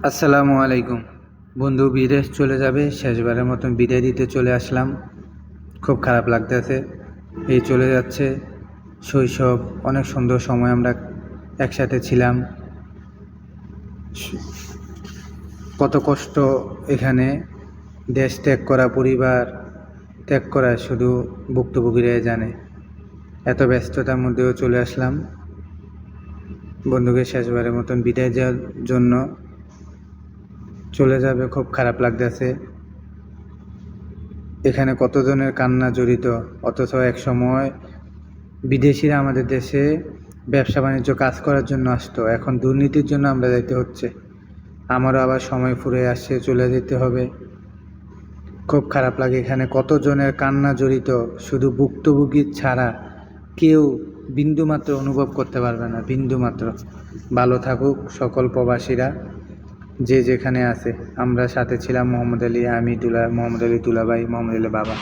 আসসালামু আলাইকুম। বন্ধু বিদেশ চলে যাবে, শেষবারের মতন বিদায় দিতে চলে আসলাম। খুব খারাপ লাগতেছে। এই চলে যাচ্ছে শৈশব, অনেক সুন্দর সময় আমরা একসাথে ছিলাম। কত কষ্ট এখানে, দেশ ত্যাগ করা, পরিবার ত্যাগ করা শুধু ভুক্তভোগীরাই জানে। এত ব্যস্ততার মধ্যেও চলে আসলাম বন্ধুকে শেষবারের মতন বিদায় দেওয়ার জন্য। চলে যাবে, খুব খারাপ লাগতেছে। এখানে কতজনের কান্না জড়িত, অথচ এক সময় বিদেশিরা আমাদের দেশে ব্যবসা বাণিজ্য কাজ করার জন্য আসতো, এখন দুর্নীতির জন্য আমরা যাইতে হচ্ছে। আমারও আবার সময় ফুরিয়ে আসছে, চলে যেতে হবে। খুব খারাপ লাগে। এখানে কতজনের কান্না জড়িত, শুধু ভুক্তভোগী ছাড়া কেউ বিন্দুমাত্র অনুভব করতে পারবে না, বিন্দুমাত্র। ভালো থাকুক সকল প্রবাসীরা, যে যেখানে আছে। আমরা সাথে ছিলাম মোহাম্মদ আলী, আমি মোহাম্মদ আলী দুলাভাই, মোহাম্মদ আলী বাবা।